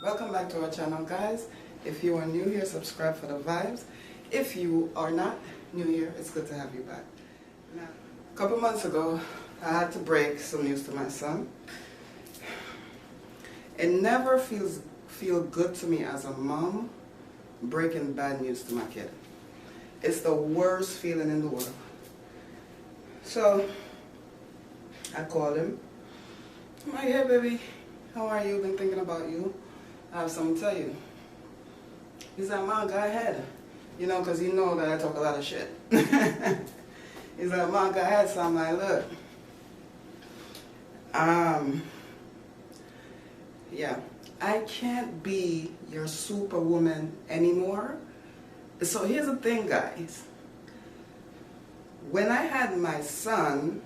Welcome back to our channel, guys. If you are new here, subscribe for the vibes. If you are not new here, it's good to have you back. Now, a couple months ago, I had to break some news to my son. It never feel good to me as a mom breaking bad news to my kid. It's the worst feeling in the world. So I called him. I'm like, hey baby, how are you? Been thinking about you. I have something to tell you. He's like, Mom, go ahead. You know, because you know that I talk a lot of shit. He's like, Mom, go ahead. So I'm like, look. Yeah, I can't be your superwoman anymore. So here's the thing, guys. When I had my son,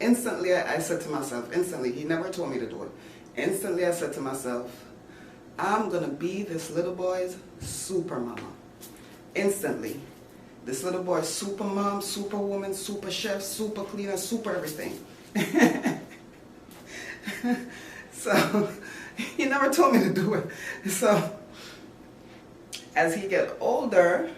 instantly I said to myself, he never told me to do it. Instantly I said to myself, I'm going to be this little boy's super mama. Instantly. This little boy's super mom, super woman, super chef, super cleaner, super everything. So, he never told me to do it. So, as he got older,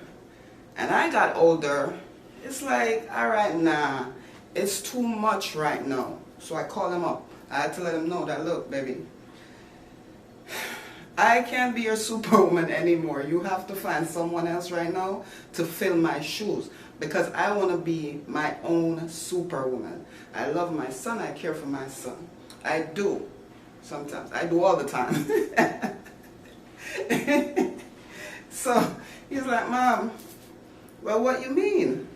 and I got older, it's like, all right, nah, it's too much right now. So I called him up. I had to let him know that, look, baby, I can't be your superwoman anymore. You have to find someone else right now to fill my shoes, because I want to be my own superwoman. I love my son. I care for my son. I do. Sometimes. I do all the time. So he's like, Mom, well, what you mean?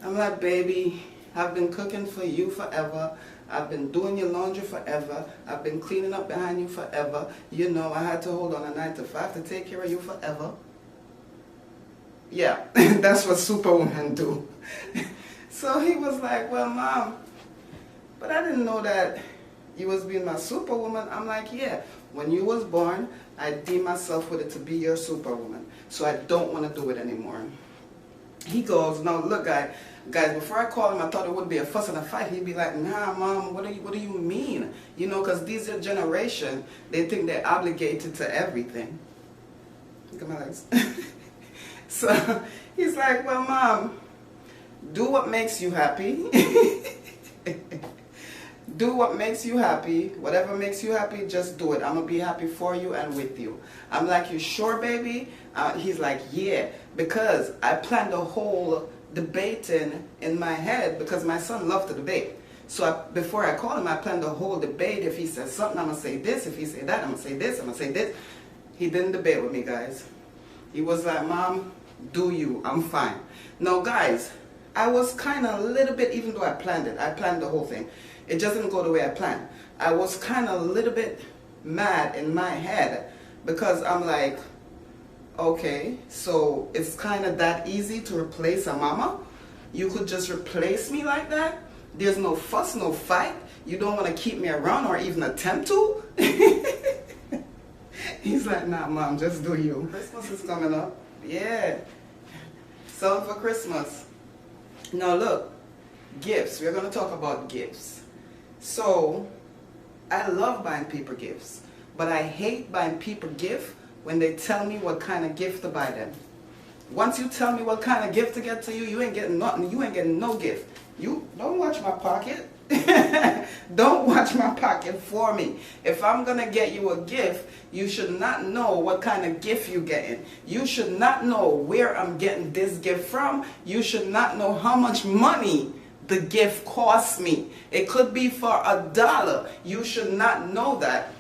I'm like, baby, I've been cooking for you forever. I've been doing your laundry forever. I've been cleaning up behind you forever. You know, I had to hold on a 9 to 5 to take care of you forever. Yeah, that's what superwomen do. So he was like, well, Mom, but I didn't know that you was being my superwoman. I'm like, yeah, when you was born, I deemed myself with it to be your superwoman. So I don't want to do it anymore. He goes, no, look, guys, before I call him, I thought it would be a fuss and a fight. He'd be like, nah, Mom, what do you mean? You know, because these are generation, they think they're obligated to everything. Look at my legs. So he's like, well, Mom, do what makes you happy. Do what makes you happy. Whatever makes you happy, just do it. I'm going to be happy for you and with you. I'm like, you sure, baby? He's like, yeah, because I planned a whole debating in my head, because my son loved to debate. So before I called him, I planned a whole debate. If he says something, I'm going to say this. If he say that, I'm going to say this. I'm going to say this. He didn't debate with me, guys. He was like, Mom, do you. I'm fine. Now, guys, I was kind of a little bit, even though I planned it. I planned the whole thing. It just didn't go the way I planned. I was kind of a little bit mad in my head, because I'm like, okay, so it's kind of that easy to replace a mama? You could just replace me like that? There's no fuss, no fight? You don't want to keep me around or even attempt to? He's like, nah, Mom, just do you. Christmas is coming up. Yeah. Something for Christmas. Now look, gifts. We're going to talk about gifts. So, I love buying people gifts, but I hate buying people gifts when they tell me what kind of gift to buy them. Once you tell me what kind of gift to get to you, you ain't getting nothing. You ain't getting no gift. You don't watch my pocket. Don't watch my pocket for me. If I'm going to get you a gift, you should not know what kind of gift you're getting. You should not know where I'm getting this gift from. You should not know how much money the gift costs me. It could be for $1. You should not know that.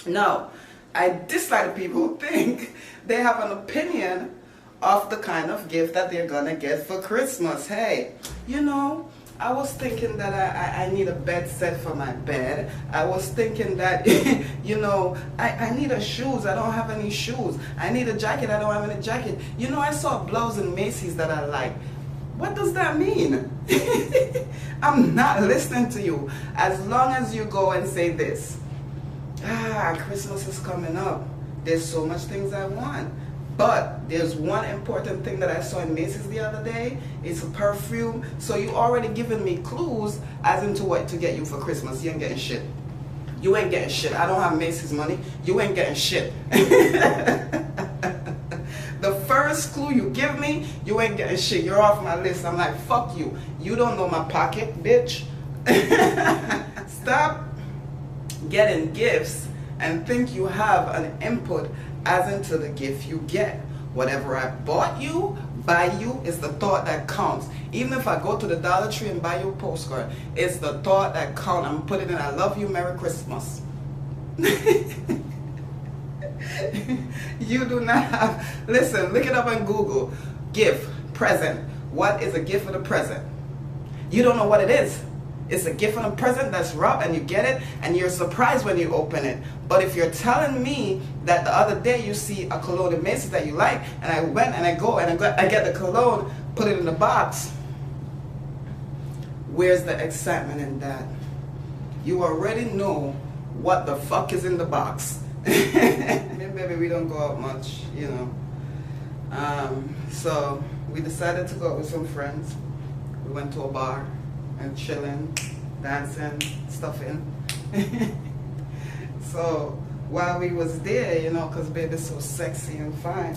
No, I dislike people who think they have an opinion of the kind of gift that they're gonna get for Christmas. Hey, you know, I was thinking that I need a bed set for my bed. I was thinking that, you know, I need a shoes. I don't have any shoes. I need a jacket. I don't have any jacket. You know, I saw a blouse in Macy's that I like. What does that mean? I'm not listening to you. As long as you go and say this. Christmas is coming up. There's so much things I want. But there's one important thing that I saw in Macy's the other day. It's a perfume. So you already given me clues as into what to get you for Christmas. You ain't getting shit. You ain't getting shit. I don't have Macy's money. You ain't getting shit. The first clue you give me, you ain't getting shit. You're off my list. I'm like, fuck you. You don't know my pocket, bitch. Stop getting gifts and think you have an input as into the gift you get. Whatever I bought you, buy you, is the thought that counts. Even if I go to the Dollar Tree and buy you a postcard, it's the thought that counts. I'm putting in, I love you, Merry Christmas. You do not have, listen, look it up on Google. Gift, present. What is a gift for the present? You don't know what it is. It's a gift and a present that's wrapped and you get it and you're surprised when you open it. But if you're telling me that the other day you see a cologne in Macy's that you like, and I went and I go and I get the cologne, put it in the box, where's the excitement in that? You already know what the fuck is in the box. Baby, we don't go out much, you know. So we decided to go out with some friends. We went to a bar and chilling, dancing, stuffing. So while we was there, you know, because baby's so sexy and fine,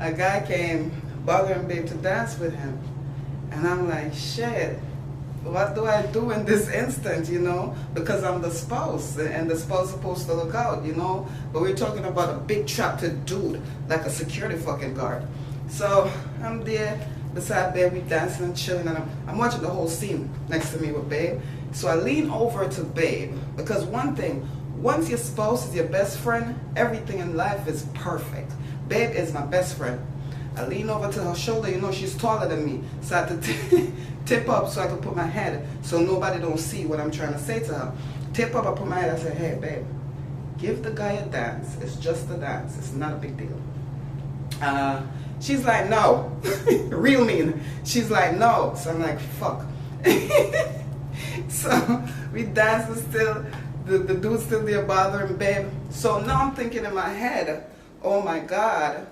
a guy came bothering babe to dance with him. And I'm like, shit, what do I do in this instant, you know? Because I'm the spouse, and the spouse is supposed to look out, you know? But we're talking about a big trapped dude, like a security fucking guard. So I'm there beside babe, we dancing and chilling, and I'm watching the whole scene next to me with babe. So I lean over to babe, because one thing, once your spouse is your best friend, everything in life is perfect. Babe is my best friend. I lean over to her shoulder, you know, she's taller than me, so I had to tip up so I could put my head so nobody don't see what I'm trying to say to her. Tip up, I put my head, I said, hey babe, give the guy a dance. It's just a dance, it's not a big deal. She's like, no. Real mean. She's like, no. So I'm like, fuck. So we dancing still, the dude's still there bothering babe. So now I'm thinking in my head, oh my God,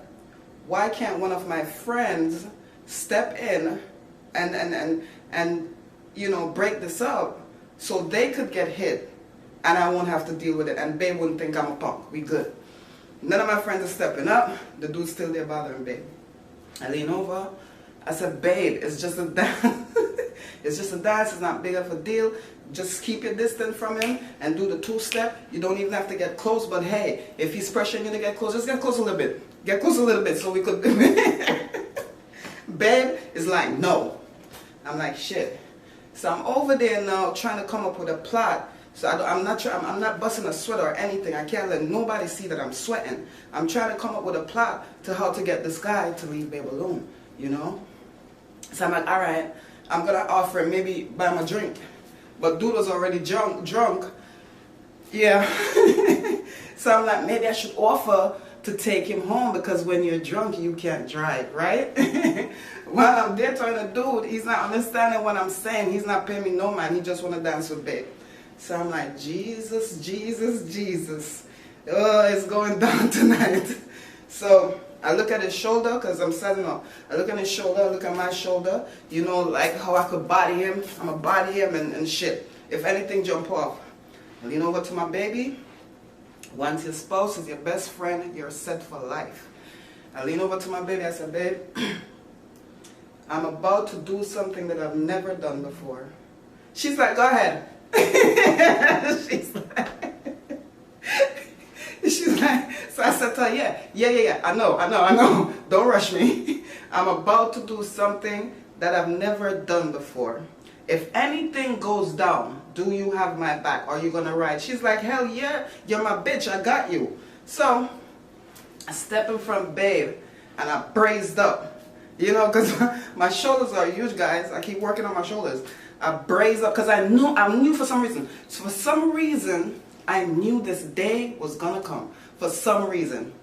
why can't one of my friends step in and you know, break this up so they could get hit and I won't have to deal with it and babe wouldn't think I'm a punk. We good. None of my friends are stepping up. The dude's still there bothering babe. I lean over. I said, babe, it's just a dance. It's just a dance. It's not big of a deal. Just keep your distance from him and do the two-step. You don't even have to get close. But hey, if he's pressuring you to get close, just get close a little bit. Get close a little bit so we could. Babe is like, no. I'm like, shit. So I'm over there now trying to come up with a plot. So I'm not busting a sweat or anything. I can't let nobody see that I'm sweating. I'm trying to come up with a plot to how to get this guy to leave babe alone, you know? So I'm like, all right, I'm going to offer him, maybe buy him a drink. But dude was already drunk. Yeah. So I'm like, maybe I should offer to take him home because when you're drunk, you can't drive, right? While I'm there talking to dude, he's not understanding what I'm saying. He's not paying me no mind. He just want to dance with babe. So I'm like, Jesus, Jesus, Jesus. Oh, it's going down tonight. So I look at his shoulder because I'm setting up. I look at his shoulder, I look at my shoulder. You know, like how I could body him. I'm going to body him and shit. If anything, jump off. I lean over to my baby. Once your spouse is your best friend, you're set for life. I lean over to my baby. I said, babe, I'm about to do something that I've never done before. She's like, go ahead. she's like, so I said to her, yeah, I know, don't rush me. I'm about to do something that I've never done before. If anything goes down, do you have my back? Are you gonna ride? She's like, hell yeah, you're my bitch, I got you. So I step in front babe and I braced up, you know, because my shoulders are huge, guys. I keep working on my shoulders. I braced up because I knew for some reason. So for some reason, I knew this day was gonna come. For some reason.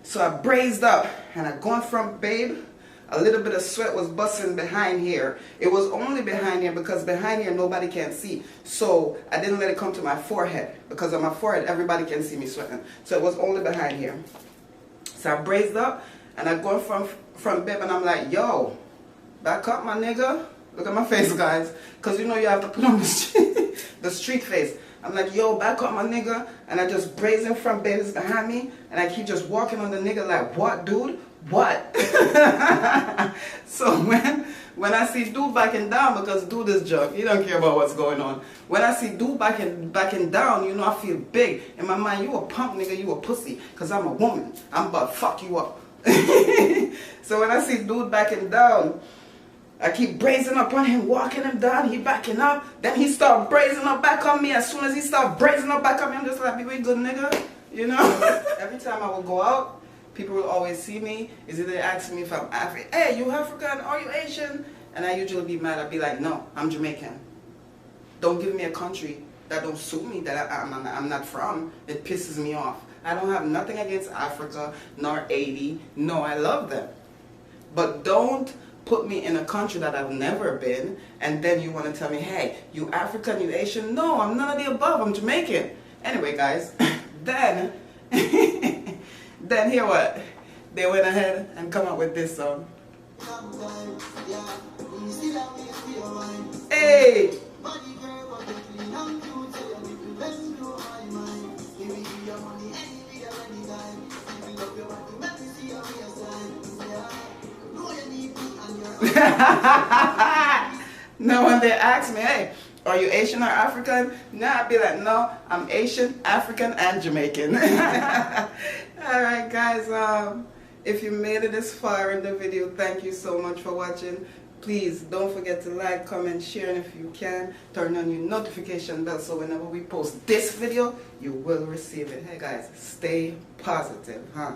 So I braced up and I go in front babe. A little bit of sweat was busting behind here. It was only behind here because behind here nobody can see. So I didn't let it come to my forehead. Because on my forehead everybody can see me sweating. So it was only behind here. So I braced up and I go in front babe and I'm like, yo, back up my nigga. Look at my face, guys, because you know you have to put on this the street face. I'm like, yo, back up my nigga, and I just braze in front, babies behind me, and I keep just walking on the nigga like, what, dude? What? So when I see dude backing down, because dude is junk, he don't care about what's going on. When I see dude backing down, you know, I feel big. In my mind, you a punk nigga, you a pussy, because I'm a woman. I'm about to fuck you up. So when I see dude backing down, I keep brazen up on him, walking him down, he backing up. Then he start brazen up back on me. As soon as he start brazen up back on me, I'm just like, be good nigga, you know? Every time I will go out, people will always see me. Is either they ask me if I'm African. Hey, you African? Are you Asian? And I usually be mad. I'll be like, no, I'm Jamaican. Don't give me a country that don't suit me, that I'm not from. It pisses me off. I don't have nothing against Africa, nor Haiti. No, I love them. But don't put me in a country that I've never been, and then you want to tell me, hey, you African, you Asian? No, I'm none of the above. I'm Jamaican. Anyway, guys, then hear what? They went ahead and come up with this song. Hey! Now when they ask me, hey, are you Asian or African? Now I'd be like, no, I'm Asian, African, and Jamaican. Alright guys, if you made it this far in the video, thank you so much for watching. Please don't forget to like, comment, share, and if you can, turn on your notification bell so whenever we post this video, you will receive it. Hey guys, stay positive, huh?